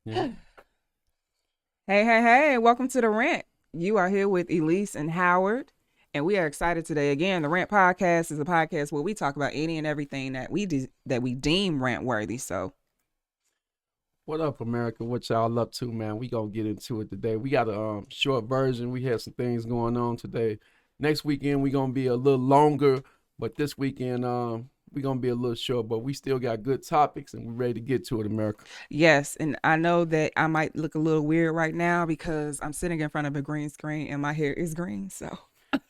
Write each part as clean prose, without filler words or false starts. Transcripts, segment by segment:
Yeah. Hey, welcome to TheRant. You are here with Elise and Howard, and we are excited today. Again, the Rant Podcast is a podcast where we talk about any and everything that we deem rant worthy. So, What up, America? What y'all up to, man? We gonna get into it today. We got a short version. We had some things going on today. Next weekend we gonna be a little longer, but this weekend we gonna be a little short. But we still got good topics, and we're ready to get to it, America. yes, and I know that I might look a little weird right now because I'm sitting in front of a green screen and my hair is green. So,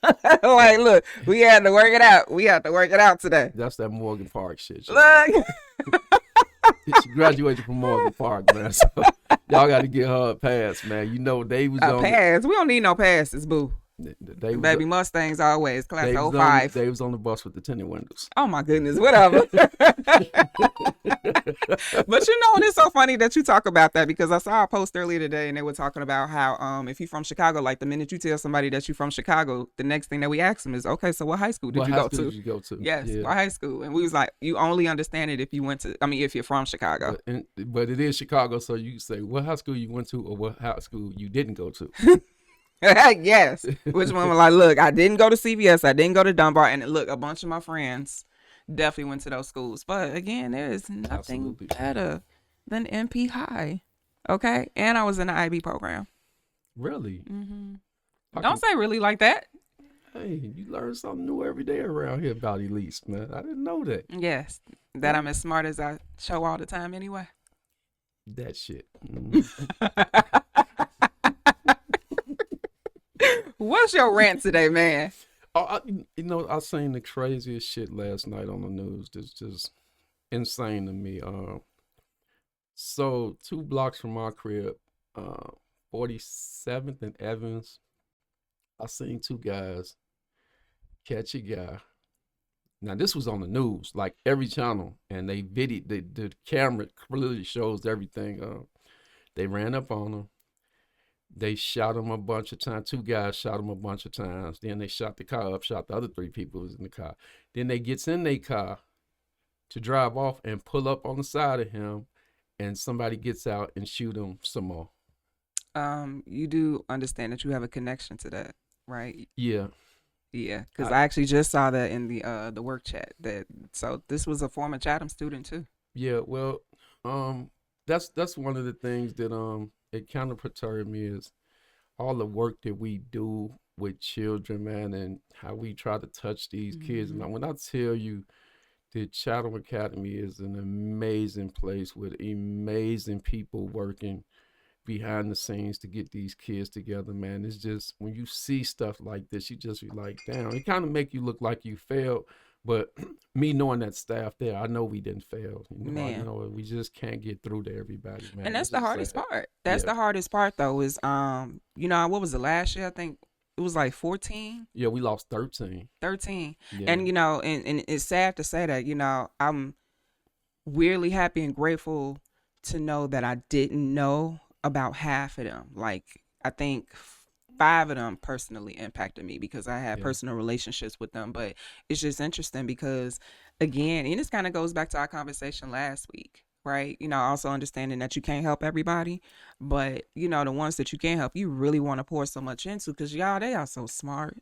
That, like, look, we had to work it out. We have to work it out today. that's that Morgan Park shit. Look, She graduated from Morgan Park, man. So y'all got to get her a pass, man. You know they was a on the pass. We don't need no passes, boo. they was Baby Mustangs always class they oh was on five. they was on the bus with the tinted windows. Oh my goodness, whatever. But and it's so funny that you talk about that because I saw a post earlier today and they were talking about how if you're from Chicago, like the minute you tell somebody that you're from Chicago, the next thing that we ask them is, okay, so what high school did What you high go school did to? you go to? Yes, Yeah. what high school? And we was like, you only understand it if you went to, I mean, if you're from Chicago. But it is Chicago, so you say what high school you went to or what high school you didn't go to. Yes. Which one was like, look, I didn't go to CVS, I didn't go to Dunbar, and look, a bunch of my friends definitely went to those schools. But again, there is nothing Absolutely. better than MP High. Okay, and I was in the IB program. Really? Hmm. I Don't can, say really like that. hey, you learn something new every day around here about Elise, man. I didn't know that. Yes, that Yeah. I'm as smart as I show all the time anyway. That shit. Mhm. What's your rant today, man? I seen the craziest shit last night on the news. That's just insane to me. So 2 blocks from my crib, uh, 47th and Evans, I seen two guys catch a guy. Now this was on the news, like every channel, and they video the camera clearly shows everything. They ran up on him. They shot him a bunch of times. Two guys shot him a bunch of times. Then they shot the car up, shot the other three people who was in the car. Then they gets in their car to drive off and pull up on the side of him, and somebody gets out and shoot him some more. You do understand that you have a connection to that, right? Yeah, Yeah, because I, I actually just saw that in the work chat. That so this was a former Chatham student too. yeah. Well, um, that's one of the things that it kind of perturbed me is all the work that we do with children, man, and how we try to touch these kids. And Hmm. when I tell you the Chatham Academy is an amazing place with amazing people working behind the scenes to get these kids together, man. It's just when you see stuff like this, you just be like, damn, it kind of make you look like you failed. But me knowing that staff there, I know we didn't fail. I Man, know we just can't get through to everybody, and man. that's It's the just hardest sad. part. That's Yeah. the hardest part though. Is what was the last year? I think it was like 14, Yeah, we lost 13. 13. Yeah. And and it's sad to say that. I'm weirdly happy and grateful to know that I didn't know about half of them. Like I think five of them personally impacted me because I had Yeah. personal relationships with them. But it's just interesting because again, and this kind of goes back to our conversation last week. Right, also understanding that you can't help everybody, but the ones that you can help, you really want to pour so much into because y'all, they are so smart.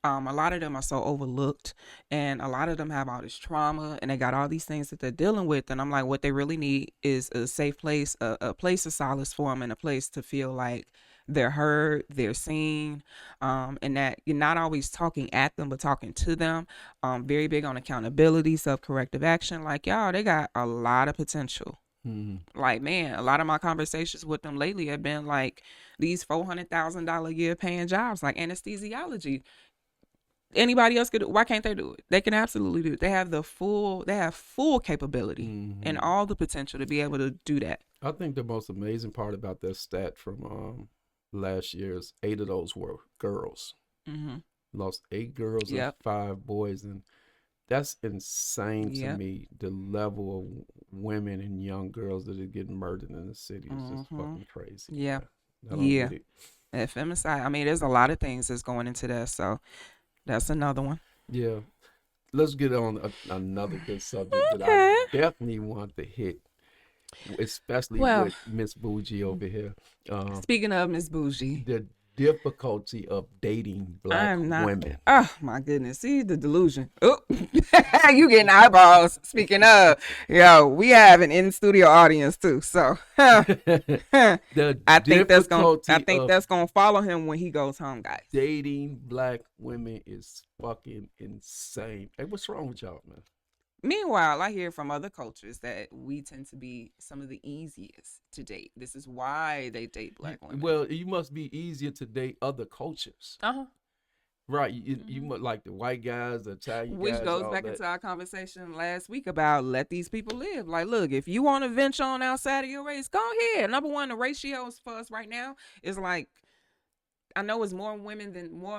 A lot of them are so overlooked, and a lot of them have all this trauma, and they got all these things that they're dealing with. And I'm like, what they really need is a safe place, a place of solace for them, and a place to feel like they're heard, they're seen, and that you're not always talking at them, but talking to them. Very big on accountability, self corrective action. Like, y'all, they got a lot of potential. Hmm. Like, man, a lot of my conversations with them lately have been like these $400,000 a year paying jobs, like anesthesiology. Anybody else could do it. Why can't they do it? They can absolutely do it. They have full capability and Hmm. all the potential to be able to do that. I think the most amazing part about that stat from last year is 8 of those were girls. Mhm. Lost 8 girls and Yep. 5 boys, and that's insane to Yep. me. The level of women and young girls that are getting murdered in the city is just Mhm. fucking crazy, Yeah. man. I don't Yeah. get it. That femicide. I mean, there's a lot of things that's going into that. So that's another one. Yeah, let's get on another good subject that I Okay. definitely want to hit. especially Well, with Miss Bougie over here. Um, speaking of Miss Bougie, the difficulty of dating black I'm not. women. Oh my goodness! See the delusion. Oh, you getting eyeballs. Speaking of, yo, we have an in studio audience too. So, The I think that's gonna. I difficulty think of that's gonna follow him when he goes home, guys. dating black women is fucking insane. Hey, what's wrong with y'all, man? Meanwhile, I hear from other cultures that we tend to be some of the easiest to date. This is why they date black women. Well, you must be easier to date other cultures, Uh huh. right? You Mm-hmm. must like the white guys, the Italian Which guys, goes all back that. into our conversation last week about let these people live. Like, look, if you want to venture on outside of your race, go ahead. Number one, the ratios for us right now is like I know it's more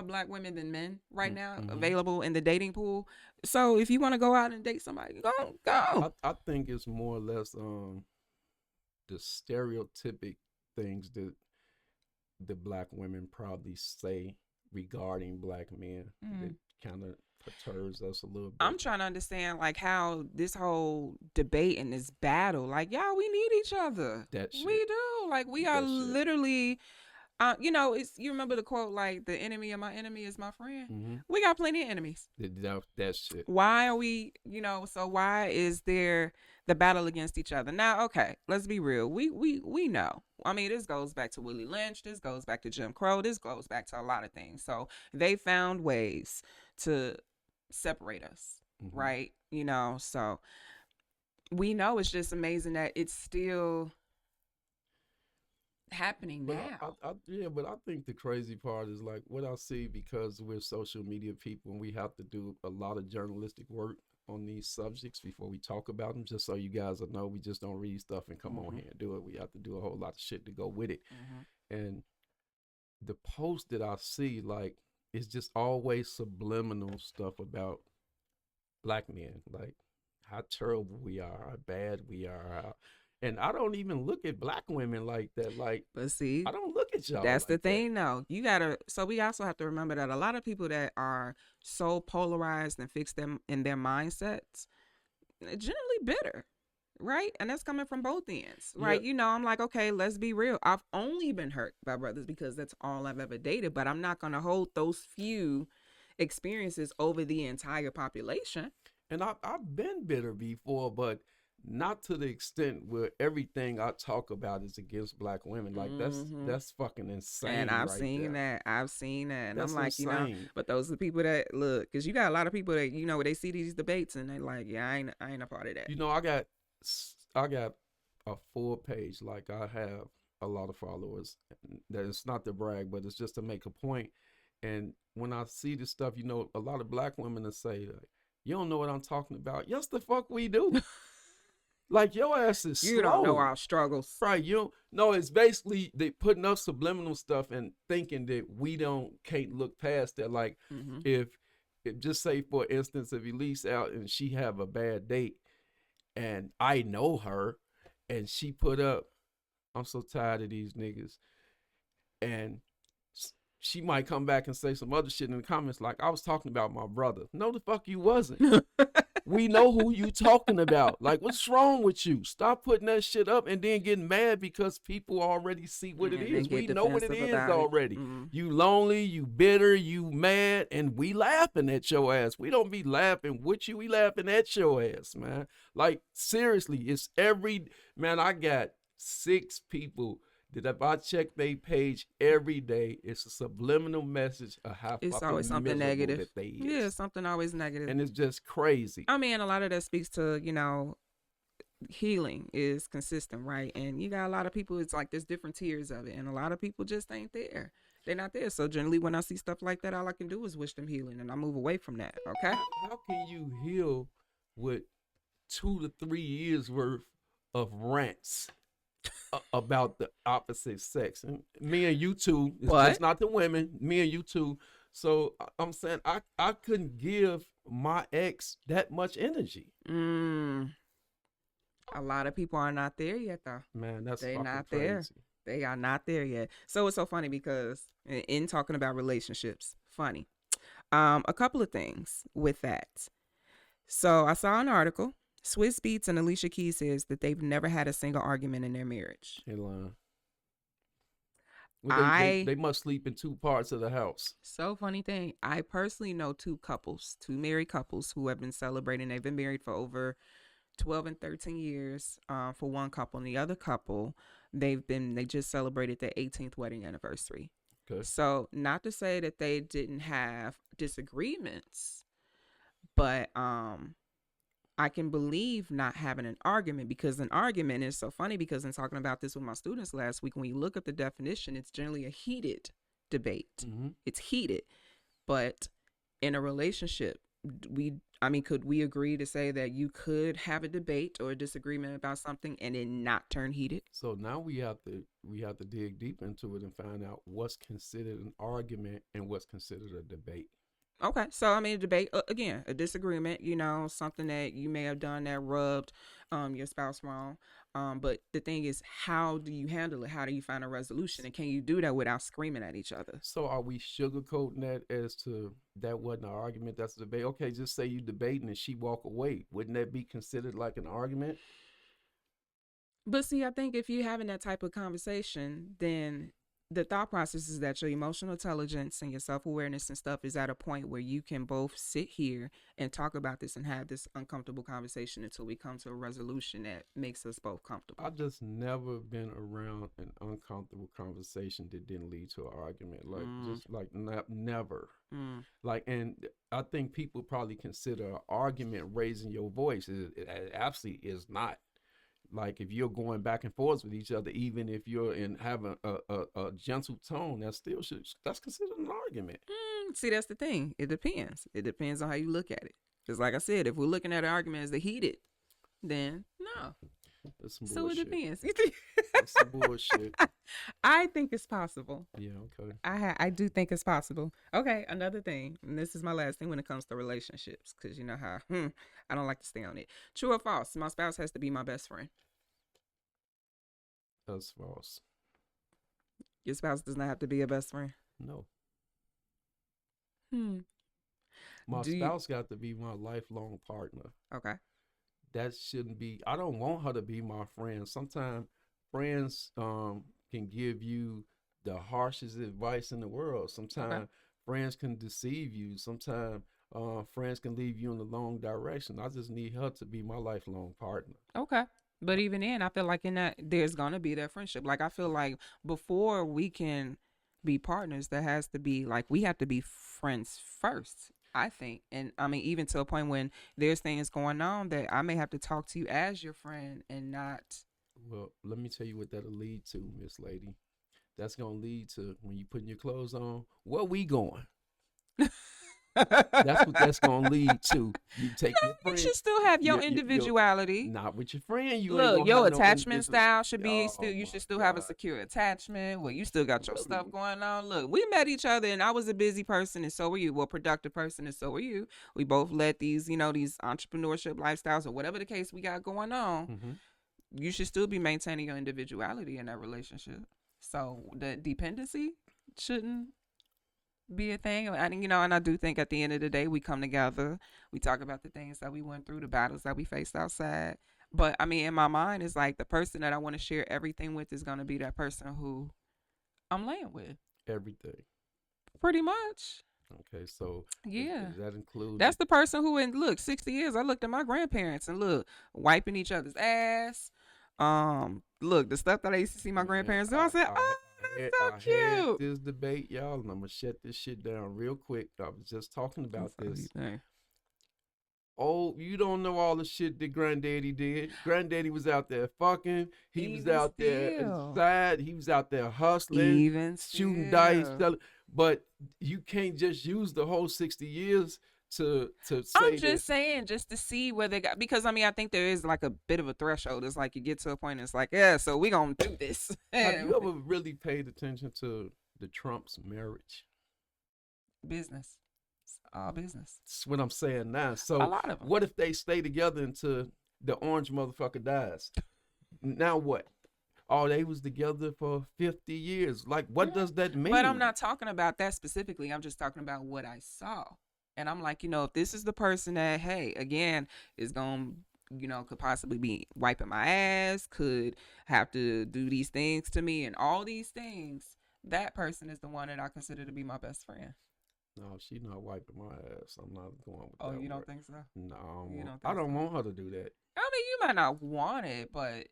black women than men right now Mm-hmm. available in the dating pool. So if you want to go out and date somebody, go. I think it's more or less the stereotypic things that the black women probably say regarding black men that Mm. kind of perturbs us a little bit. I'm trying to understand like how this whole debate and this battle, like y'all, we need each other. That shit. We do. Like we are That shit. literally it's you remember the quote like the enemy of my enemy is my friend. Mm-hmm. We got plenty of enemies. That shit. Why are we, so why is there the battle against each other? Now, okay, let's be real. We know. I mean, this goes back to Willie Lynch, this goes back to Jim Crow, this goes back to a lot of things. So, they found ways to separate us, Mm-hmm. right? So we know it's just amazing that it's still happening But now. yeah, but I think the crazy part is like what I see because we're social media people and we have to do a lot of journalistic work on these subjects before we talk about them. Just so you guys will know, we just don't read stuff and come on Mm-hmm. here and do it. We have to do a whole lot of shit to go with it. Mm-hmm. And the post that I see, like, it's just always subliminal stuff about black men, like how terrible we are, how bad we are, and I don't even look at black women like that. Like, But see, I don't look at y'all that's the like that. thing though. So we also have to remember that a lot of people that are so polarized and fixed them in their mindsets, generally bitter, right? And that's coming from both ends, Yeah, right? I'm like, okay, let's be real. I've only been hurt by brothers because that's all I've ever dated, but I'm not going to hold those few experiences over the entire population. and I've been bitter before, but not to the extent where everything I talk about is against black women. Like Mm-hmm. that's fucking And insane I've right seen there. that. I've seen that. And I'm That's like, insane. but those are the people that look, because you got a lot of people that, where they see these debates and they like, yeah, I ain't a part of that. You know, I got a full page. Like I have a lot of followers. That it's not to brag, but it's just to make a point. And when I see this stuff, a lot of black women will say, like, "You don't know what I'm talking about." Yes, the fuck we do. Like your ass is You don't know slow. our struggles. Right, you don't no, it's basically they putting up subliminal stuff and thinking that we don't can't look past that. Like Mm-hmm. if just say for instance, if Elise out and she have a bad date and I know her and she put up, I'm so tired of these niggas, and she might come back and say some other shit in the comments like I was talking about my brother. No, the fuck you wasn't. We know who you talking about. Like, what's wrong with you? Stop putting that shit up and then getting mad because people already see what it And then is. get We know what it defensive is about it. already. Mm-hmm. You lonely, you bitter, you mad, and we laughing at your ass. We don't be laughing with you. We laughing at your ass, man. Like, seriously, it's every man. I got 6 people that if I check their page every day, it's a subliminal message of how It's always fucking something miserable negative. that they Yeah, is. something always negative. And it's just crazy. I mean, a lot of that speaks to, healing is consistent, right? And you got a lot of people, it's like there's different tiers of it. And a lot of people just ain't there. They're not there. So generally when I see stuff like that, all I can do is wish them healing and I move away from that. Okay. How can you heal with 2 to 3 years worth of rants about the opposite sex? And me and you two, it's just But not the women, me and you two. So I'm saying I couldn't give my ex that much energy. mm, a lot of people are not there yet, though. Man, that's They fucking not there. crazy. They are not there yet. So it's so funny because in talking about relationships, funny. A couple of things with that. So I saw an article Swiss Beats and Alicia Keys says that they've never had a single argument in their marriage. They lying. Well, I they must sleep in two parts of the house. So funny thing, I personally know two married couples who have been celebrating. They've been married for over 12 and 13 years for one couple, and the other couple, they just celebrated their 18th wedding anniversary. Okay. So not to say that they didn't have disagreements, but I can believe not having an argument, because an argument is so funny, because in talking about this with my students last week, when you look at the definition, it's generally a heated debate. Mm-hmm. It's heated. But in a relationship, could we agree to say that you could have a debate or a disagreement about something and it not turn heated? So now we have to dig deep into it and find out what's considered an argument and what's considered a debate. Okay, so a debate, again, a disagreement, something that you may have done that rubbed your spouse wrong. But the thing is, how do you handle it? How do you find a resolution? And can you do that without screaming at each other? So are we sugarcoating that as to that wasn't an argument, that's a debate? Okay, just say you debating and she walk away. Wouldn't that be considered like an argument? But see, I think if you're having that type of conversation, then the thought process is that your emotional intelligence and your self-awareness and stuff is at a point where you can both sit here and talk about this and have this uncomfortable conversation until we come to a resolution that makes us both comfortable. I just never been around an uncomfortable conversation that didn't lead to an argument. Like just like never. Like, and I think people probably consider an argument raising your voice. It absolutely is not. Like if you're going back and forth with each other, even if you're in having a gentle tone, that's considered an argument. See, that's the thing. It depends. It depends on how you look at it. Because like I said, if we're looking at an argument as the heated, then no. That's some So bullshit. it depends. That's some bullshit. I think it's possible. Yeah, okay. I do think it's possible. Okay, another thing, and this is my last thing when it comes to relationships, because you know how I don't like to stay on it. True or false? My spouse has to be my best friend. That's false. Your spouse does not have to be your best friend. No. Hmm. My spouse got to be my lifelong partner. Okay. That shouldn't be. I don't want her to be my friend. Sometimes friends can give you the harshest advice in the world. Sometimes friends can deceive you. Sometimes friends can leave you in the wrong direction. I just need her to be my lifelong partner. Okay. But even then, I feel like in that there's gonna be that friendship. Like I feel like before we can be partners, there has to be like we have to be friends first. I think, and even to a point when there's things going on that I may have to talk to you as your friend and not. Well, let me tell you what that'll lead to, Miss Lady. That's gonna lead to when you putting your clothes on. Where we going? That's what that's gonna lead to. You take your friend. You should still have your individuality. Not with your friend. You Look, ain't your have attachment style should be Oh, still. You should still God. have a secure attachment where you still got your stuff going on. Look, we met each other, and I was a busy person, and so were you. Well, productive person, and so were you. We both led these, these entrepreneurship lifestyles or whatever the case we got going on. Mm-hmm. You should still be maintaining your individuality in that relationship. So the dependency shouldn't be a thing. And I do think at the end of the day, we come together, we talk about the things that we went through, the battles that we faced outside. But in my mind, it's like the person that I want to share everything with is going to be that person who I'm laying with. Everything. Pretty much. Okay, so yeah, does that include? That's the person who, in 60 years, I looked at my grandparents and wiping each other's ass. Look, the stuff that I used to see my grandparents do, I said, oh, that's so cute. Had this debate, y'all, and I'm gonna shut this shit down real quick. I was just talking about this. Oh, you don't know all the shit that Granddaddy did. Granddaddy was out there fucking. He was out there inside. He was out there hustling, shooting dice. But you can't just use the whole 60 years to say I'm just saying, just to see where they got, because I think there is like a bit of a threshold. It's like you get to a point and it's like, yeah, so we gonna do this. Have you ever really paid attention to the Trump's marriage? Business. It's all business. That's what I'm saying now. So a lot of them. What if they stay together until the orange motherfucker dies? Now what? Oh, they was together for 50 years. Like, what does that mean? But I'm not talking about that specifically. I'm just talking about what I saw. And I'm like, if this is the person that, hey, again, is going to could possibly be wiping my ass, could have to do these things to me, and all these things, that person is the one that I consider to be my best friend. No, she not wiping my ass. I'm not going with Oh, that you don't word. think so? No, I don't You want. don't I think don't so? want her to do that. I mean, you might not want it, but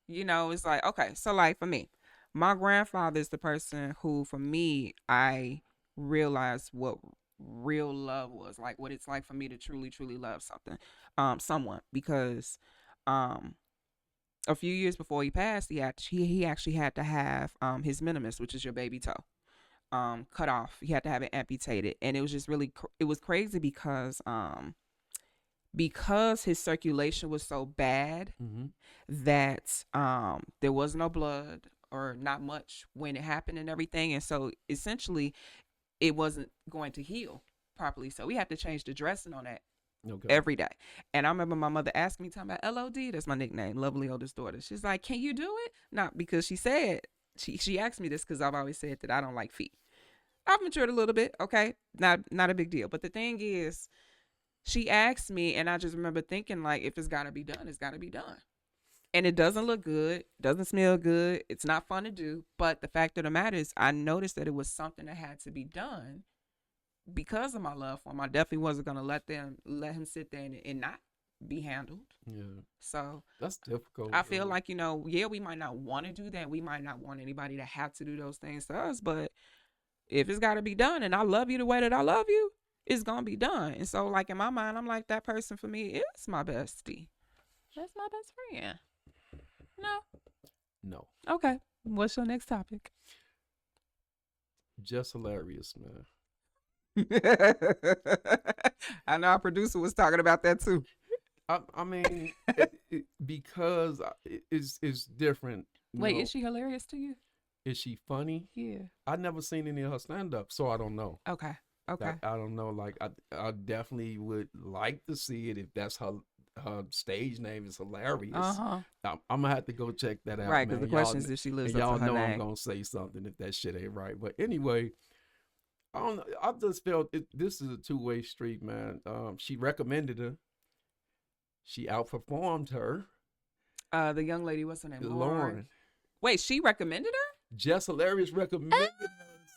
it's like, okay, so like for me, my grandfather is the person who, for me, I realized what real love was, like what it's like for me to truly, truly love someone, because um, a few years before he passed, he actually had to have his minimus, which is your baby toe, cut off. He had to have it amputated, and it was just really, it was crazy because his circulation was so bad Mm-hmm. that there was no blood or not much when it happened and everything, and so essentially it wasn't going to heal properly, so we had to change the dressing on that Okay. every day. And I remember my mother asked me, talking about LOD, that's my nickname, lovely oldest daughter. She's like, can you do it? Not because she said, she asked me this because I've always said that I don't like feet. I've matured a little bit, okay? Not a big deal. But the thing is, she asked me, and I just remember thinking, like, if it's gotta be done, it's gotta be done. And it doesn't look good, doesn't smell good, it's not fun to do. But the fact of the matter is, I noticed that it was something that had to be done because of my love for him. I definitely wasn't gonna let him sit there and not be handled. Yeah, So that's difficult I feel though. like, yeah, we might not want to do that. We might not want anybody to have to do those things to us, but if it's got to be done, and I love you the way that I love you, it's gonna be done. And so, like in my mind, I'm like, that person for me is my bestie. That's my best friend. No. No, Okay. What's your next topic? just hilarious, man. I know our producer was talking about that too. I mean, because it's different. You Wait, is know, she hilarious to you? is she funny? Yeah. I never seen any of her stand up, so I don't know. Okay. Okay. I don't know. Like I definitely would like to see it if that's her stage name is Uh hilarious. huh. I'm gonna have to go check that out, Right, because man. the question is if she lives And up to y'all her know I'm name. gonna say something if that shit ain't right. But anyway, I don't know. I just felt this is a two-way street, man. She recommended her. She outperformed her, The young lady, what's her name? Lauren. Lauren. Wait, she recommended Just Hilarious her? recommended her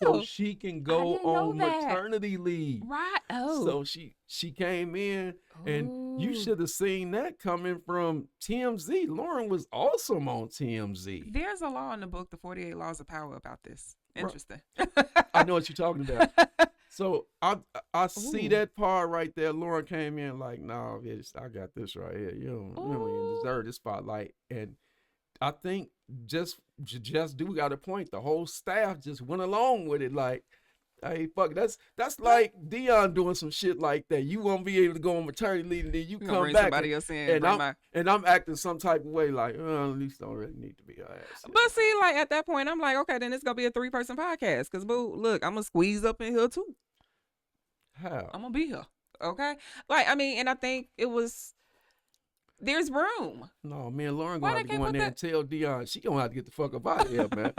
so Oh, she can I go didn't know on that. maternity leave. Right. Oh. So she came in, and you Oh. should have seen that coming from TMZ. Lauren was awesome on TMZ. There's a law in the book, The 48 Laws of Power, about this. Right. Interesting. I know what you're talking about. So I see Ooh. that part right there. Lauren came in like, nah, bitch, I got this right here. You don't even Ooh. deserve this spotlight. And I think just do got a point. The whole staff just went along with it. Like, hey, fuck, that's like Dion doing some shit like that. You won't be able to go on maternity leave, and then you You gonna come bring back somebody else in and and bring I'm my. and I'm acting some type of way. Like, at least don't really need to be her ass. But see, like at that point, I'm like, okay, then it's gonna be a 3-person podcast. Cause boo, look, I'm gonna squeeze up in here too. How? I'm gonna be here. Okay. Like, I mean, and I think there's room. No, me and Lauren Why gonna have they to can't go in put there and that? tell Dion she gonna have to get the fuck up out of here, man.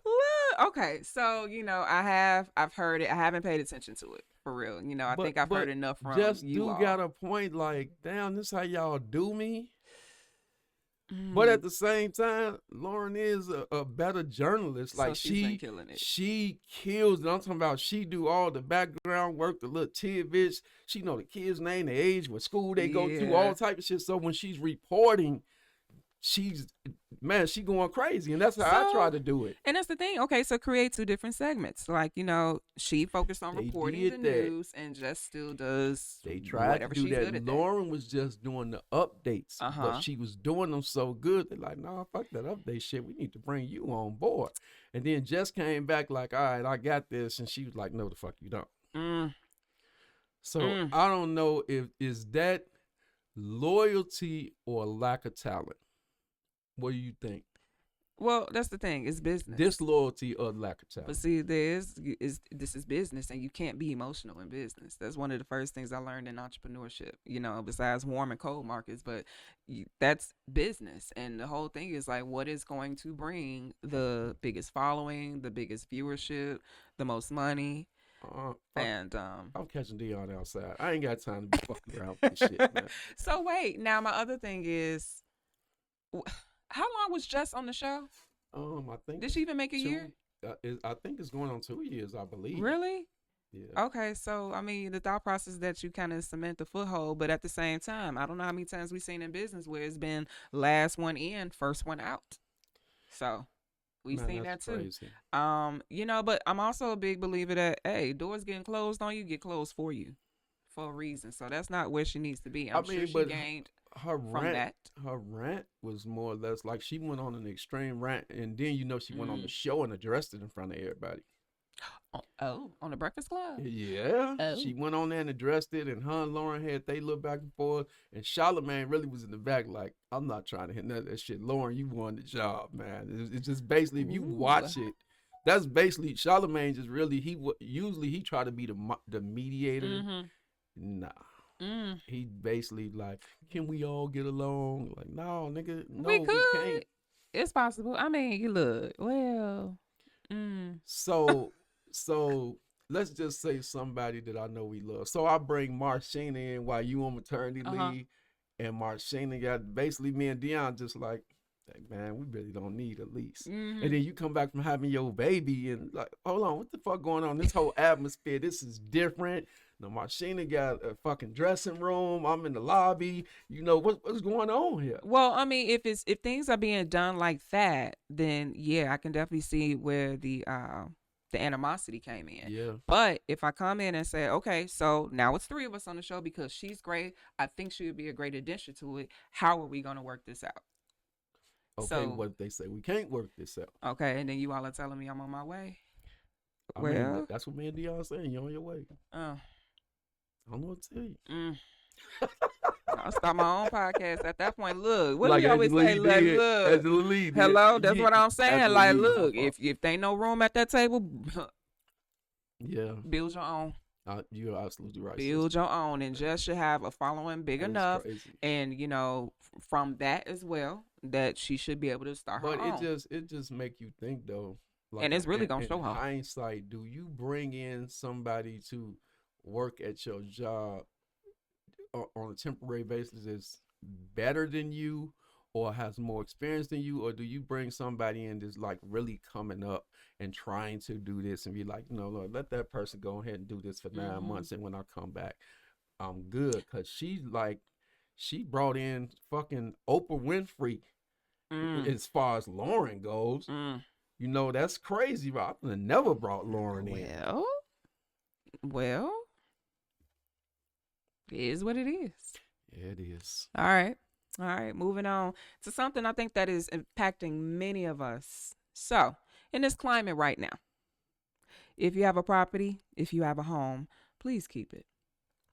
Look, okay, so I've heard it. I haven't paid attention to it for real. I but think I've heard but enough from just you do all. got a point. Like, damn, this how y'all do me. But Mm, at the same time, Lauren is a better journalist. so Like she's been killing it. she kills it. I'm talking about she do all the background work, the little tidbits. She know the kids' name, the age, what school they go to, Yeah. all type of shit. So when she's reporting, she's man, she going crazy. And that's how I try So, to do it. and that's the thing. Okay, so create two different segments. Like, she focused on They reporting the did that. news and just still does They tried to whatever do she's that. good at that. Lauren was just doing the updates, Uh but huh. she was doing them so good. They're like, nah, fuck that update shit. We need to bring you on board. And then Jess came back like, all right, I got this. And she was like, no, the fuck you don't. Mm, So mm. I don't know if is that loyalty or lack of talent. What do you think? Well, that's the thing. It's business. Disloyalty or lack of But talent? see, this is business, and you can't be emotional in business. That's one of the first things I learned in entrepreneurship. Besides warm and cold markets, but that's business, and the whole thing is like, what is going to bring the biggest following, the biggest viewership, the most money? Fuck. And I'm catching Dion outside. I ain't got time to be fucking around with this shit, man. so wait, now my other thing is, how long was Jess on the show? I think Did she even make a year? two. I think it's going on 2 years, I believe. Really? Yeah. Okay, so I mean, the thought process that you kind of cement the foothold, but at the same time, I don't know how many times we've seen in business where it's been last one in, first one out. So we've Man, seen that's that too. crazy. But I'm also a big believer that hey, doors getting closed on you get closed for you, for a reason. So that's not where she needs to be. I I'm sure mean, she but gained her from rant, that. her rant was more or less like she went on an extreme rant, and then she went on the Mm. show and addressed it in front of everybody. Oh, on the Breakfast Club. Yeah, Oh. she went on there and addressed it, and her and Lauren had they look back and forth, and Charlamagne really was in the back like, I'm not trying to hit none of that shit. Lauren, you won the job, man. It's just basically if you Ooh. watch it, that's basically Charlamagne just really usually he try to be the mediator. Mm-hmm. Nah, Mm. he basically like, can we all get along? Like, no, nigga, We no, we could. can't. It's possible. I mean, you look. Well. Mm. So, so let's just say somebody that I know we love. So I bring Marshina in while you on maternity Uh huh. leave, and Marshina got basically me and Dion just like, hey, man, we really don't need a lease. And Mm-hmm. then you come back from having your baby and like, hold on, what the fuck going on? This whole atmosphere, this is different. Now Marshina got a fucking dressing room. I'm in the lobby. What's going on here? Well, I mean, if things are being done like that, then yeah, I can definitely see where the animosity came in. Yeah. But if I come in and say, okay, so now it's three of us on the show because she's great, I think she would be a great addition to it. How are we going to work this out? Okay, So, what if they say we can't work this out? okay, and then you all are telling me I'm on my way. I mean, Well, that's what me and Dion saying. You're on your way. uh, I don't know what to tell you. mm, I'll start my own podcast at that point. Look, what do Like we always Angela say? Lee did. Look, Angela Lee did. hello, that's what I'm saying. Angela Like, Lee, my look, fault. if they ain't no room at that table, Yeah, build your own. you're absolutely right, Build sister. your own, and just should have a following big That is enough, crazy. and from that as well, that she should be able to start her But it own, just it just make you think though, like and it's really gonna in show her. hindsight, do you bring in somebody to work at your job on a temporary basis is better than you or has more experience than you, or do you bring somebody in that's like really coming up and trying to do this and be like, no, Lord, let that person go ahead and do this for nine Mm-hmm. months and when I come back I'm good? Because she brought in fucking Oprah Winfrey Mm. as far as Lauren goes. Mm. That's crazy. I never brought Lauren in. Well, it is what it is. Yeah, it is. All right. All right. Moving on to something I think that is impacting many of us. So, in this climate right now, if you have a property, if you have a home, please keep it.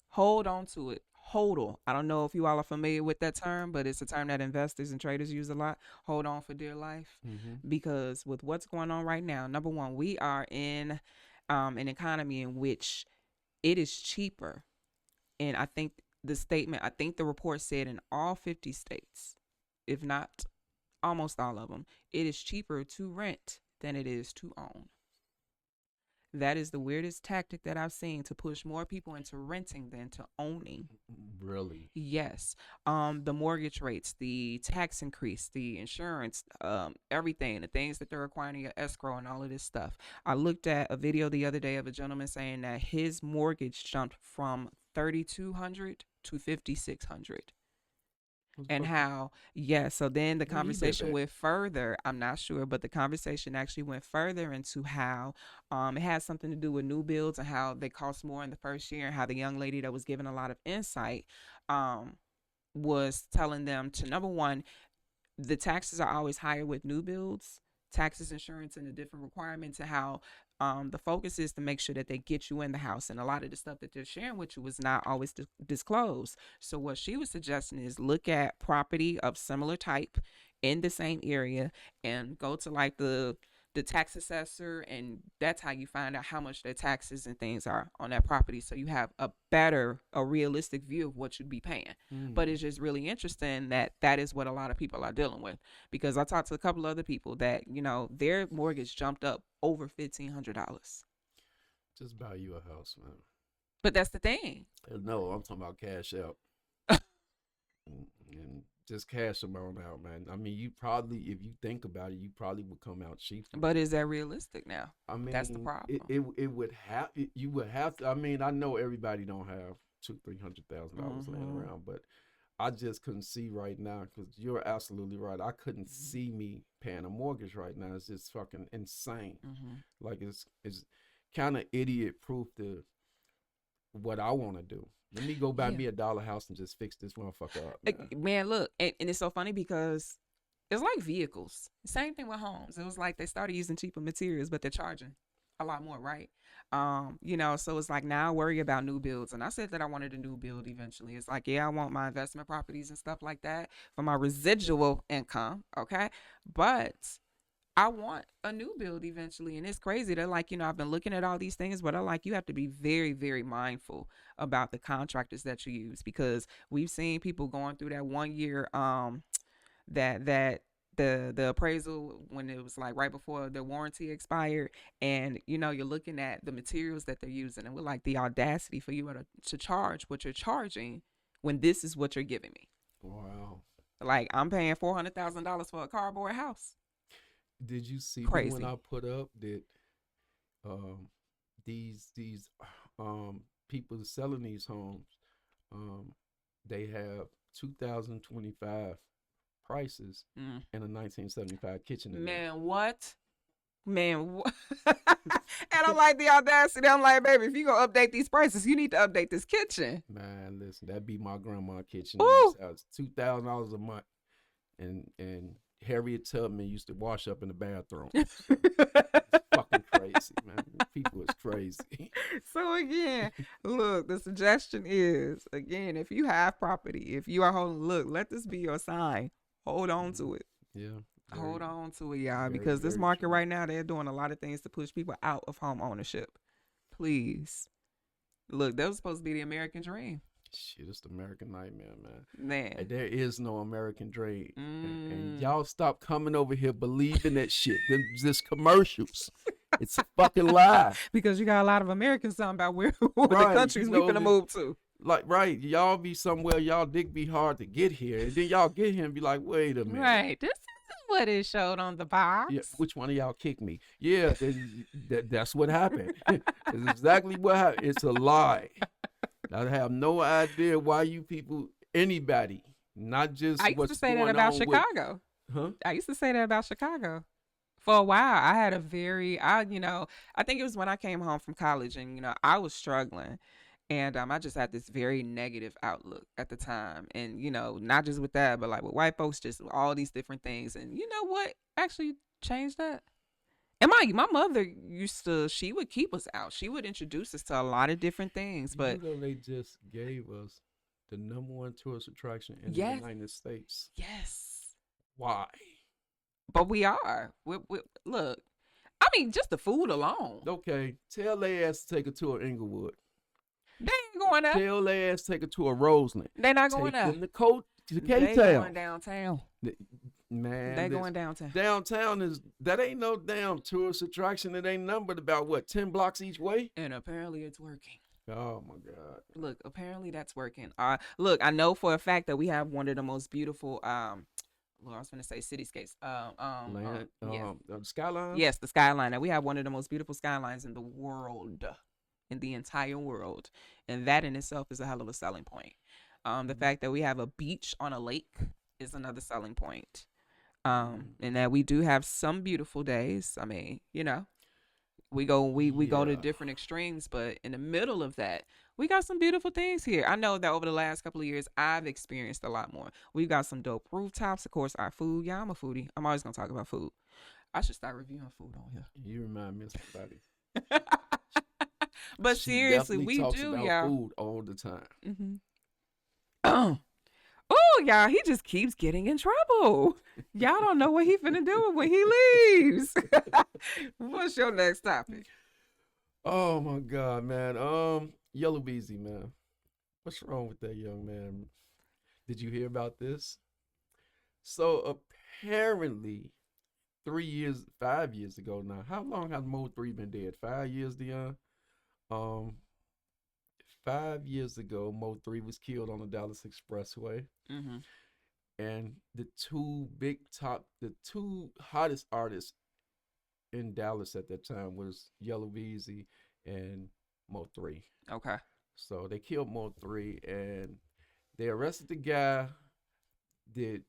Hold on to it. Hodl. I don't know if you all are familiar with that term, but it's a term that investors and traders use a lot. Hold on for dear life. Mm-hmm. Because with what's going on right now, number one, we are in an economy in which it is cheaper. And I think the report said in all 50 states, if not almost all of them, it is cheaper to rent than it is to own. That is the weirdest tactic that I've seen to push more people into renting than to owning. Really? Yes. The mortgage rates, the tax increase, the insurance, everything, the things that they're requiring your escrow and all of this stuff. I looked at a video the other day of a gentleman saying that his mortgage jumped from 3,200 to 5,600. And how, yeah, so then the Where he live conversation at? went further. I'm not sure, but the conversation actually went further into how it has something to do with new builds and how they cost more in the first year, and how the young lady that was given a lot of insight um, was telling them to, number one, the taxes are always higher with new builds, taxes, insurance, and the different requirements, and how the focus is to make sure that they get you in the house. And a lot of the stuff that they're sharing with you was not always disclosed. So what she was suggesting is look at property of similar type in the same area and go to like the tax assessor, and that's how you find out how much their taxes and things are on that property, so you have a realistic view of what you'd be paying. But Mm. it's just really interesting that that is what a lot of people are dealing with, because I talked to a couple other people that their mortgage jumped up over $1,500. Just buy you a house, man. But that's the thing. No, I'm talking about cash out. And just cash them on out, man. I mean, you probably, if you think about it, you probably would come out cheaper. But is that realistic now? I That's the mean, problem. it would have you would have to. I mean, I know everybody don't have $200,000-300,000 laying Mm-hmm. around, but I just couldn't see right now because you're absolutely right. I couldn't see me paying a mortgage right now. It's just fucking insane. Mm-hmm. Like it's kind of idiot proof to what I want to do. Let me go buy Yeah. me a dollar house and just fix this motherfucker up, man. Man, look, and it's so funny because it's like vehicles. Same thing with homes. It was like they started using cheaper materials, but they're charging a lot more, right? So it's like now I worry about new builds. And I said that I wanted a new build eventually. It's like, yeah, I want my investment properties and stuff like that for my residual income. Okay. But I want a new build eventually. And it's crazy. They're like, I've been looking at all these things, but I like you have to be very, very mindful about the contractors that you use because we've seen people going through that 1 year that the appraisal when it was like right before the warranty expired, and you're looking at the materials that they're using, and we're like the audacity for you to charge what you're charging when this is what you're giving me. Wow. Like I'm paying $400,000 for a cardboard house. Did you see the one Crazy. I put up that um these people selling these homes um they have 2025 prices Mm. and a 1975 kitchen in there. Man, what? Man, what? And I'm like the audacity. I'm like, baby, if you gonna update these prices, you need to update this kitchen. Man, listen, that be my grandma kitchen in this Ooh. house. $2,000 a month. And Harriet Tubman used to wash up in the bathroom. So it's fucking crazy, man. People is crazy. So again, look, the suggestion is again, if you have property, if you are holding, look, let this be your sign. Hold on Mhm. to it. Yeah, Hold very, on to it, y'all, very, because this very market true. right now, they're doing a lot of things to push people out of home ownership. Please. Look, that was supposed to be the American dream. Shit, it's the American nightmare, man. And Man. there is no American dream. And Mm. y'all stop coming over here believing that shit. Them just commercials. It's a fucking lie. Because you got a lot of Americans talking about where the Right. countries we finna move to. Like, right. Y'all be somewhere, y'all dick be hard to get here. And then y'all get here and be like, wait a minute. Right. This isn't what it showed on the Yeah, box. which one of y'all kicked me? Yeah, that's what happened. It's exactly what happened. It's a lie. I have no idea why you people, anybody, not I just used to what's say that going about on with, Chicago. huh? I used to say that about Chicago. For a while, I had I think it was when I came home from college and, I was struggling. And I just had this very negative outlook at the time. And, not just with that, but like with white folks, just all these different things. And you know what actually changed that? And my mother she would keep us out. She would introduce us to a lot of different things. You But know they just gave us the number one tourist attraction in the yes, United States. yes. Why? But we are. Look, I mean, just the food alone. Okay, tell their ass to take a tour of Inglewood. They ain't going there. Tell their ass to take a tour of Roseland. They not going Take there. them to They going K-Town. downtown. Man, They this going downtown. downtown is that ain't no damn tourist attraction. It ain't numbered about what 10 blocks each way. And apparently it's working. Oh my god. Look, apparently that's working. Look, I know for a fact that we have one of the most beautiful well, I was gonna say cityscapes. Land, Yes. skylines. Yes, the skyline. Now we have one of the most beautiful skylines in the world. In the entire world. And that in itself is a hell of a selling point. The Mhm. fact that we have a beach on a lake is another selling point. Mhm. And that we do have some beautiful days. I mean, we go to Yeah. different extremes, but in the middle of that, we got some beautiful things here. I know that over the last couple of years, I've experienced a lot more. We've got some dope rooftops, of course, our food. Yeah, I'm a foodie. I'm always gonna talk about food. I should start reviewing food on here. You remind me of somebody. But She seriously, definitely we talks do, about y'all. food all the time. Mm-hmm. Oh, y'all, he just keeps getting in trouble. Y'all don't know what he finna do when he leaves. What's your next topic? Oh my god, man. Yellow Beezy, man. What's wrong with that young man? Did you hear about this? So apparently 3 years, 5 years ago now. How long has Mo 3 been dead? 5 years, Dion? Um, 5 years ago, Mo 3 was killed on the Dallas Expressway. Mm-hmm. And the two hottest artists in Dallas at that time was Yellow Beezy and Mo 3. Okay. So they killed Mo 3 and they arrested the guy that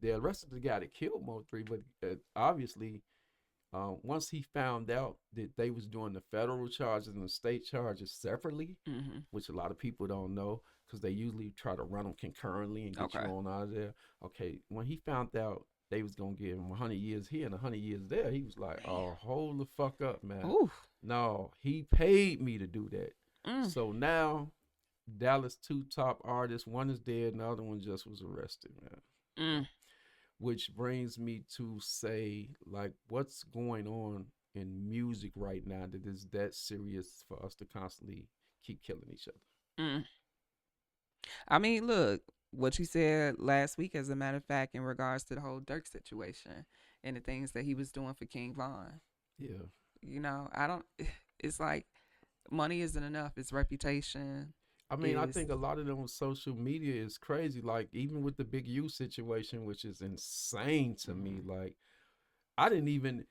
they arrested the guy that killed Mo 3, but obviously once he found out that they was doing the federal charges and the state charges separately, Mm-hmm. which a lot of people don't know because they usually try to run them concurrently and get you Okay. on out of there. Okay, when he found out they was gonna give him 100 years here and 100 years there, he was like, "Oh, hold the fuck up, man! Ooh. No, he paid me to do that." Mm. So now Dallas two top artists, one is dead, and the other one just was arrested, man. Mm. Which brings me to say, like, what's going on in music right now that is that serious for us to constantly keep killing each other? Mm. I mean, look, what you said last week, as a matter of fact, in regards to the whole Dirk situation and the things that he was doing for King Von. Yeah. You know, I don't. It's like money isn't enough. It's reputation. I mean, I Is think a lot of them with social media is crazy. Like, even with the Big U situation, which is insane to me. mm, Like, I didn't even,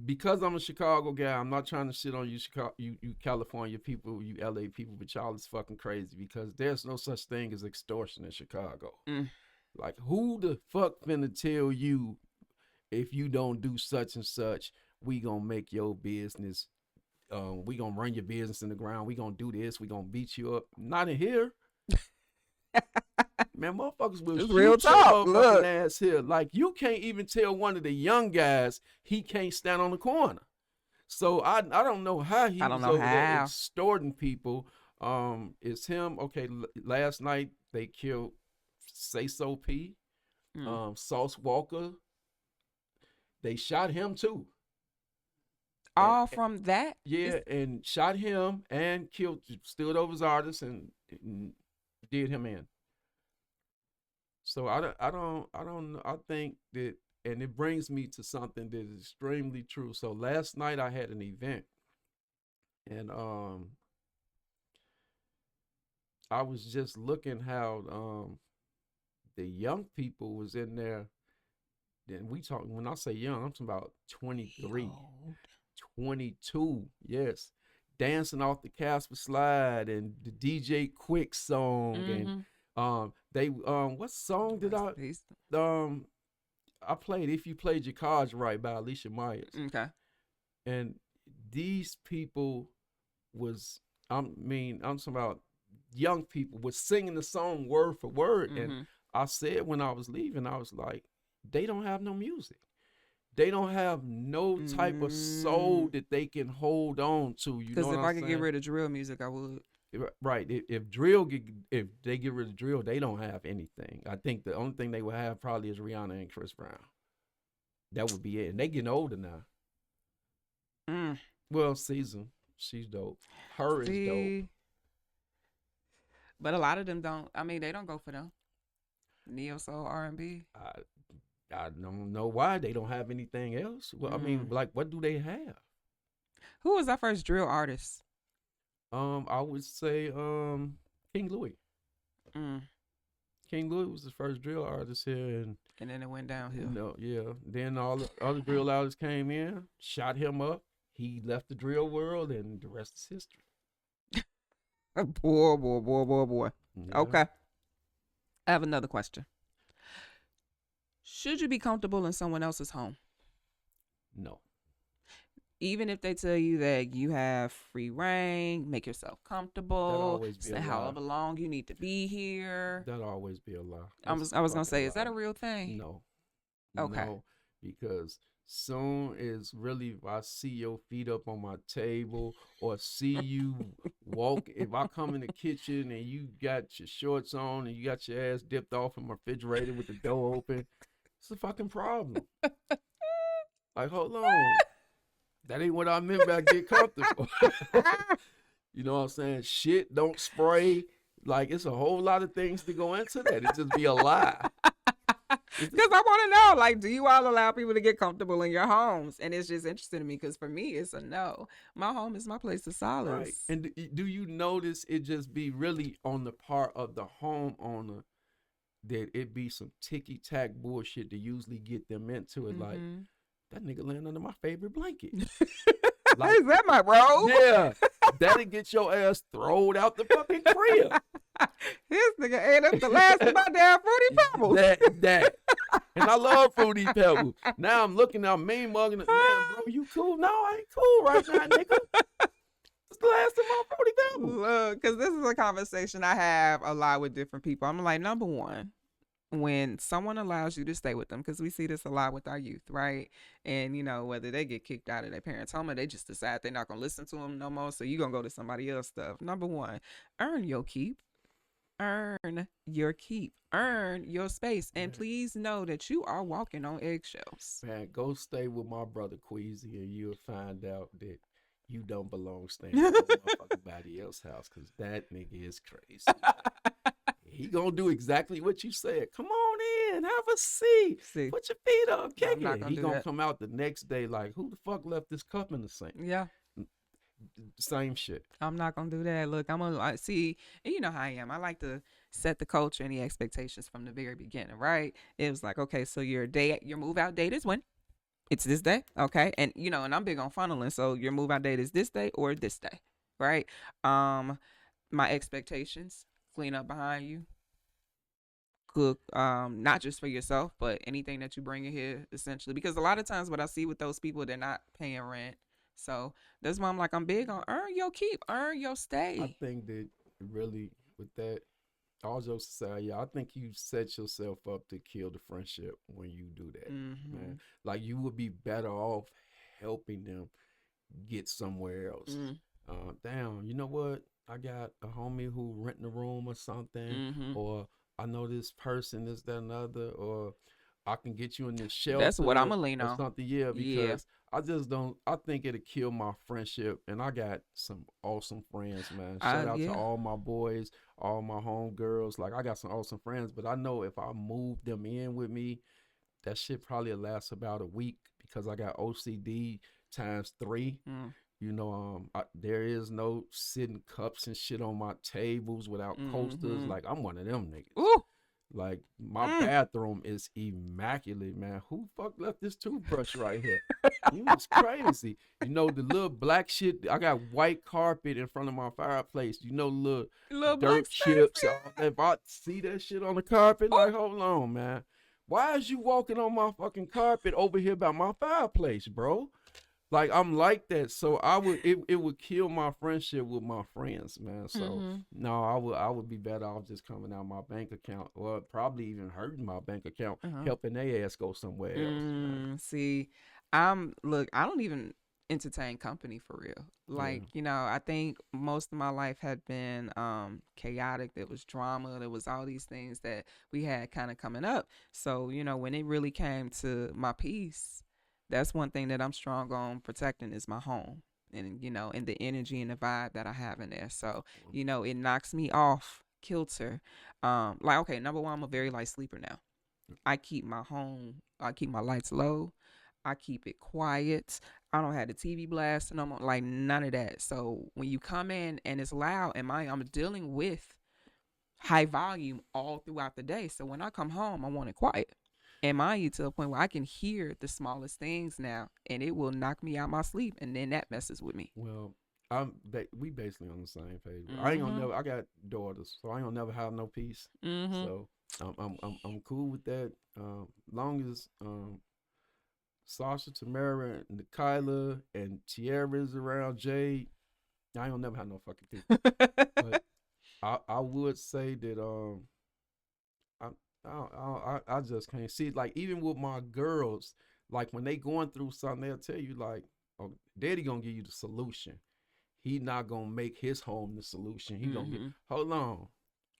because I'm a Chicago guy, I'm not trying to shit on you, Chicago, you California people, you LA people, but y'all is fucking crazy because there's no such thing as extortion in Chicago. mm, Like, who the fuck finna tell you if you don't do such and such, we gonna make your business, we gonna run your business in the ground, we gonna do this, we gonna beat you up. Not in here. Man, motherfuckers will it's real shoot your talk. motherfucking Look, ass here. Like, you can't even tell one of the young guys he can't stand on the corner. So I don't know how he I don't was know over there how. extorting people. It's him. Okay, last night they killed Say So P, Mm. Sauce Walker. They shot him too. And, All from that. yeah, It's, and shot him and killed, stood over his artist and did him in. So I don't know. I think that, and it brings me to something that is extremely true. So last night I had an event, and I was just looking how the young people was in there. Then we talk, when I say young, I'm talking about 23, yo. 22. Yes, dancing off the Casper slide and the DJ Quick song and Mm-hmm. they what song did Rest in peace. um I played If You Played Your Cards Right by Alicia Myers. Okay. And these people was, I'm talking about young people was singing the song word for word. And Mm-hmm. I said when I was leaving, I was like, they don't have no music. They don't have no type of soul Mm. that they can hold on to. You know Because what if I'm I could get saying? rid of drill music, I would. Right. If they get rid of drill, they don't have anything. I think the only thing they would have probably is Rihanna and Chris Brown. That would be it. And they getting older now. Mm. Well, Season, she's dope. Her is dope. See, but a lot of them don't. I mean, they don't go for them. Neo soul R&B. I I don't know why they don't have anything else. Well, I mean, Mm. like, what do they have? Who was our first drill artist? I would say King Louis. Mm. King Louis was the first drill artist here, and And then it went downhill. yeah. Then all the other drill artists came in, shot him up. He left the drill world, and the rest is history. Boy, boy, boy, boy, boy. Yeah. Okay. I have another question. Should you be comfortable in someone else's home? No. Even if they tell you that you have free reign, make yourself That comfortable, always be say a lie. however long you need to be here. That always be a lie. I That's was a I was gonna fucking say, is that lie. a real thing? No. Okay. No, because soon as really if I see your feet up on my table or see you walk, if I come in the kitchen and you got your shorts on and you got your ass dipped off in my refrigerator with the door open, it's a fucking problem. Like, hold on. That ain't what I meant by get comfortable. You know what I'm saying? Shit, don't spray. Like, it's a whole lot of things to go into that. It just be a lie. Is Because this I want to know, like, do you all allow people to get comfortable in your homes? And it's just interesting to me because for me, it's a no. My home is my place of right? solace. And do you notice it just be really on the part of the homeowner that it be some ticky tack bullshit to usually get them into it? Like, Mm-hmm. that nigga laying under my favorite blanket. Is Like, that my robe? yeah, that'll get your ass thrown out the fucking crib. This nigga ate up the last of my damn fruity pebbles. That. And I love Fruity Pebbles. Now I'm looking, I'm mean mugging it. Man, bro, you cool? No, I ain't cool right now, nigga. It's the last of my Fruity Pebbles. Look, because this is a conversation I have a lot with different people. I'm like, number one, when someone allows you to stay with them, because we see this a lot with our youth, right? And whether they get kicked out of their parents' home or they just decide they're not gonna listen to them no more, so you're gonna go to somebody else stuff. Number one, earn your keep. Earn your keep. Earn your space. And Man, please know that you are walking on eggshells. man, go stay with my brother Queasy and you'll find out that you don't belong staying at no motherfucking body else's house because that nigga is crazy. He gonna do exactly what you said. Come on in, have a seat, See, put your feet up, I'm kick not it. gonna He do gonna that. come out the next day like, who the fuck left this cup in the sink? Yeah. Same shit. I'm not gonna do that. Look, I'm gonna see, and you know how I am. I like to set the culture and the expectations from the very beginning, right? It was like, okay, so your move out date is when? It's this day, okay? And and I'm big on funneling, so your move out date is this day or this day, right? Um, my expectations: clean up behind you, cook, not just for yourself, but anything that you bring in here, essentially. Because a lot of times, what I see with those people, they're not paying rent. So that's why I'm like, I'm big on earn your keep, earn your I stay. think that really with that, all jokes aside, yeah, I think you set yourself up to kill the friendship when you do that, man. Mm-hmm. Like you would be better off helping them get somewhere else. Mm, Damn, you know what? I got a homie who renting a room or something, mm-hmm. or I know this person, this, that, and other, or I can get you in this That's what I'm shelter gonna lean or on. something. Yeah, Yeah. because I just don't. I think it'll kill my friendship, and I got some awesome friends, man. Shout out to Yeah. all my boys, all my homegirls. Like I got some awesome friends, but I know if I move them in with me, that shit probably last about a week because I got OCD times three. Mm, There is no sitting cups and shit on my tables without coasters. mm-hmm. Like I'm one of them niggas. Ooh. Like my Mm. bathroom is immaculate, man. Who fuck left this toothbrush right here? You was crazy. The little black shit. I got white carpet in front of my fireplace. Little Little black dirt space. chips. If I see that shit on the carpet, like, hold on, man. Why is you walking on my fucking carpet over here by my fireplace, bro? Like I'm like that, so it would kill my friendship with my friends, man. So Mm-hmm. no, I would be better off just coming out my bank account, or probably even hurting my bank account, Uh-huh. helping their ass go somewhere else, man. See, I don't even entertain company for real. Yeah, Like, I think most of my life had been chaotic. There was drama, there was all these things that we had kind of coming up. So, when it really came to my peace, that's one thing that I'm strong on protecting is my home. And the energy and the vibe that I have in there. So, it knocks me off kilter. Like, okay, number one, I'm a very light sleeper now. I keep my lights low. I keep it quiet. I don't have the TV blast no more, like none of that. So when you come in and it's loud, and I'm dealing with high volume all throughout the day. So when I come home, I want it quiet. And mind you, to a point where I can hear the smallest things now, and it will knock me out my sleep, and then that messes with me. well, we basically on the same page. I ain't gonna Mm-hmm. never. I got daughters, so I ain't gonna never have no peace. Mm-hmm. So I'm cool with that. Long as Sasha, Tamara, and Kyla and Tierra's around Jade, I ain't gonna never have no fucking peace. But I would say that I I just can't see it. Like even with my girls, like when they going through something, they'll tell you like, "Oh, Daddy gonna give you the solution. He not gonna make his home the solution. He gonna get. Mm-hmm. Hold on,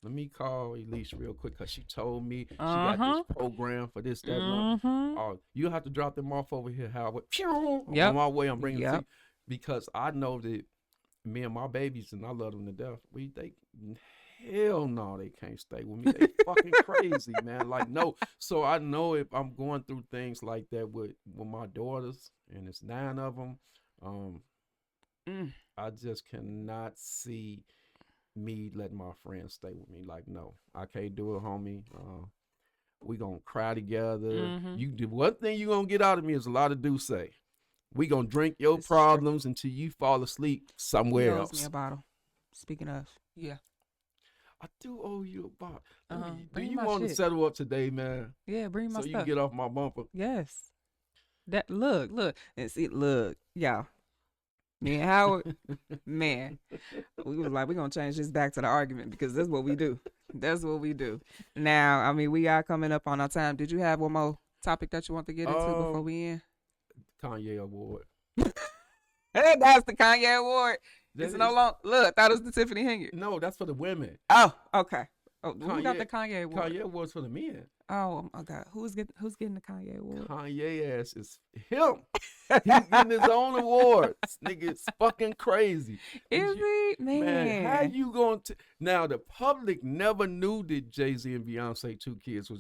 let me call Elise real quick because she told me she got this Uh-huh. program for this, that, and that. Mm-hmm. Oh, you have to drop them off over here, Howard. On Yep. my way, I'm bringing them to Yep. you because I know that me and my babies, and I love them to death. We they hell no, they can't stay with me. They fucking crazy, man. Like, no. So I know if I'm going through things like that with my daughters, and it's 9 of them, um, Mm. I just cannot see me letting my friends stay with me. Like, no, I can't do it, homie. We gonna cry together. Mm-hmm. You do one thing you gonna get out of me is a lot of do say. We gonna drink your This is true. problems until you fall asleep He somewhere owes me else. a bottle. Speaking of, yeah. I do owe you a bottle. Do Bring you my want to shit. settle up today, man? Yeah, bring my So you can stuff. get off my bumper. Yes. That look, and see, look, y'all. Me and Howard, man, we was like, we're gonna change this back to the argument because that's what we do. That's what we do. Now, I mean, we are coming up on our time. Did you have one more topic that you want to get into before um, we end? Kanye award. Hey, that's the Kanye Award. That It's no is longer. Look, I thought it was the Tiffany Hinger. no, that's for the women. Oh, okay. Oh, who got the Kanye, Kanye Award? Kanye awards for the men. Oh my God, who's getting the Kanye Award? Kanye ass is him. He's getting his own awards. Nigga, it's fucking crazy. Is he, Man, how man? you going to now? The public never knew that Jay-Z and Beyonce 2 kids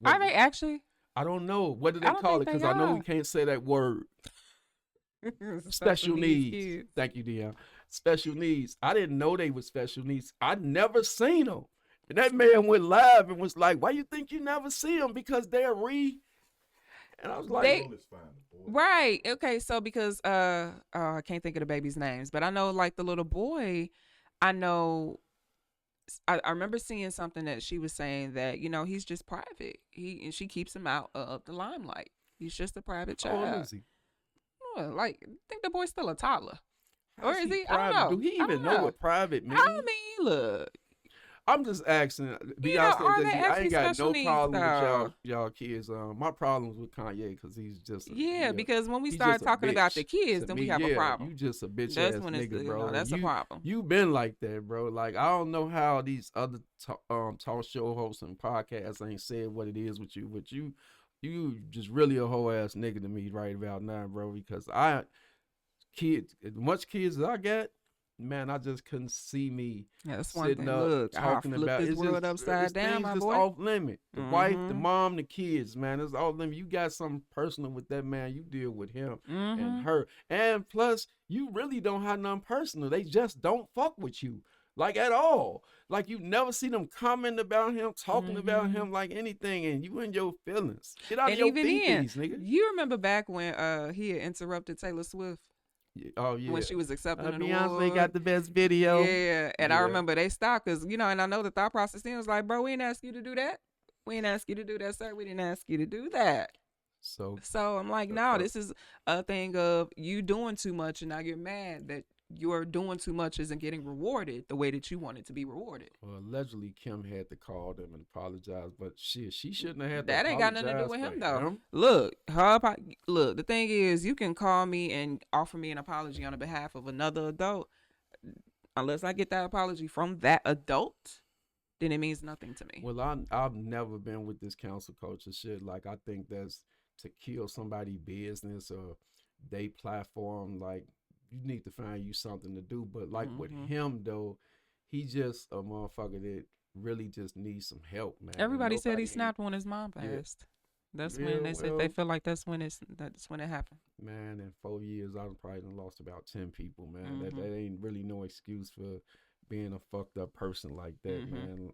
Are they actually? I don't know. What do I they don't call think it? they Because I know we are. can't say that word. Special needs. Thank you, Dion. Special needs. I didn't know they were special needs. I never seen them. And that man went live and was like, "Why you think you never see them? Because they're re." And I was like, They right. Okay, so because I can't think of the baby's names, but I know like the little boy, I know I remember seeing something that she was saying that, he's just private. And she keeps him out of the limelight. He's just a private "How old child. is he? Like, I think the boy's still a toddler. Or How's is he? I private? don't Do know. he I even don't know know. what private means?" I mean, look, I'm just asking. Be honest, are they I actually ain't got special no needs problem with though? y'all kids. My problems with Kanye because he's just Yeah, because when we he's start just a talking about the bitch kids, to then me. we have a Yeah, problem. you just a bitch That's ass when it's nigga, bro. And that's a problem. you been like that, bro. Like I don't know how these other talk show hosts and podcasts ain't said what it is with you, but you just really a whole ass nigga to me right about now, bro. Because kids, as much kids as I got, man, I just couldn't see me Yeah, that's one sitting thing. up Look, I'll talking flip about this world upside it's down, things my just boy. off limit. The wife, the Mm-hmm. mom, the kids, man, it's off limit. You got something personal with that man, you deal with him and Mm-hmm. her. And plus, you really don't have nothing personal. They just don't fuck with you. Like at all. Like you never see them comment about him, talking about Mm-hmm. him like anything, and you in your feelings. Get out of And your even then, feeties, nigga. you remember back when he had interrupted Taylor Swift Oh when yeah. she was accepting an Beyonce award? got the best video. Yeah, and I Yeah. remember they stopped because and I know the thought process then was like, bro, we didn't ask you to do that. We didn't ask you to do that, sir. We didn't ask you to do that. So So I'm like, no, this is a thing of you doing too much, and now you're mad that you're doing too much isn't getting rewarded the way that you wanted to be rewarded. well, allegedly Kim had to call them and apologize, but shit, she shouldn't have had to That ain't got nothing to do apologize with for him though. him. Look, look. The thing is, you can call me and offer me an apology on the behalf of another adult. Unless I get that apology from that adult, then it means nothing to me. Well, I've never been with this council culture shit. Like I think that's to kill somebody' business or they platform. Like you need to find you something to do. But like with Mm-hmm. him though, he just a motherfucker that really just needs some help, man. Everybody said he Nobody snapped when his mom Yeah. passed. That's Yeah, when they said they well, feel like that's when it happened. man, in 4 years, I've probably done lost about 10 people, man. That Mm-hmm. that ain't really no excuse for being a fucked up person like that, Mm-hmm. man.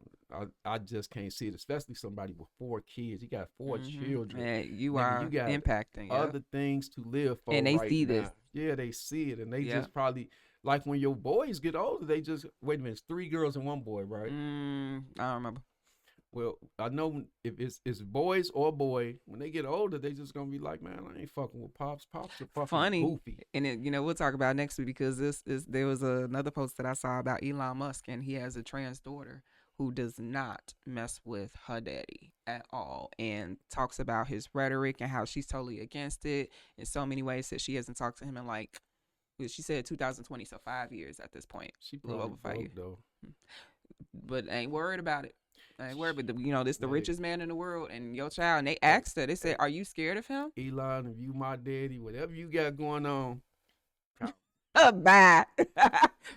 I just can't see it, especially somebody with 4 kids. He got 4 Mm-hmm. children. And you Nigga, you are got impacting, yeah. other things to live for And they right see this. now. Yeah, they see it, and they Yeah. just probably like when your boys get older, they just wait a minute. It's 3 girls and 1 boy, right? I don't remember. Well, I know if it's boys or boy, when they get older, they just gonna be like, man, I ain't fucking with pops. Pops are fucking Funny. goofy. And we'll talk about it next week because there was another post that I saw about Elon Musk, and he has a trans daughter who does not mess with her daddy at all, and talks about his rhetoric and how she's totally against it in so many ways that she hasn't talked to him in like, she said 2020, so 5 years at this point. She A little probably over 5 years. broke though. But ain't worried about it. I ain't worried, but this the Hey. richest man in the world, and your child. And they asked her. They said, "Are you scared of him?" Elon, if you my daddy, whatever you got going on, Bye.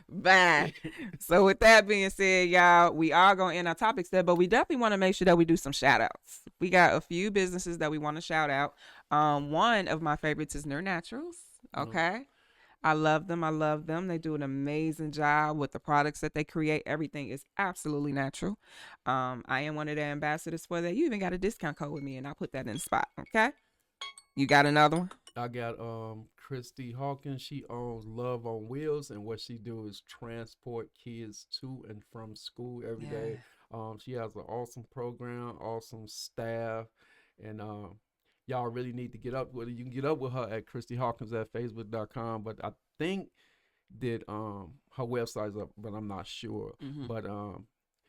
Bye. So with that being said, y'all, we are gonna end our topics there, but we definitely want to make sure that we do some shout outs. We got a few businesses that we want to shout out. One of my favorites is Nur Naturals. No, Okay. I love them. I love them. They do an amazing job with the products that they create. Everything is absolutely natural. I am one of the ambassadors for that. You even got a discount code with me, and I'll put that in the spot. Okay. You got another one? I got Christy Hawkins. She owns Love on Wheels, and what she do is transport kids to and from school every day. Yeah. She has an awesome program, awesome staff, and y'all really need to get up with her. You can get up with her at Christy Hawkins at Facebook.com. But I think that her website's up, but I'm not sure. Mm-hmm. But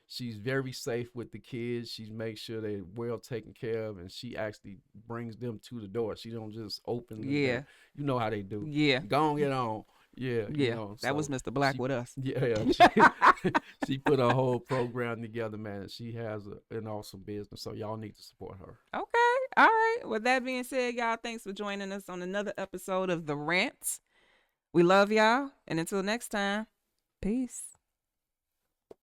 she's very safe with the kids. She makes sure they're well taken care of, and she actually brings them to the door. She don't just open the door. Yeah. You know how they do. Yeah. Go and get on. Yeah, you Yeah. know. That was So Mr. Black she, with us. yeah, she put a whole program together, man. And she has an awesome business. So y'all need to support her. Okay. All right. With that being said, y'all, thanks for joining us on another episode of The Rant. We love y'all. And until next time, peace.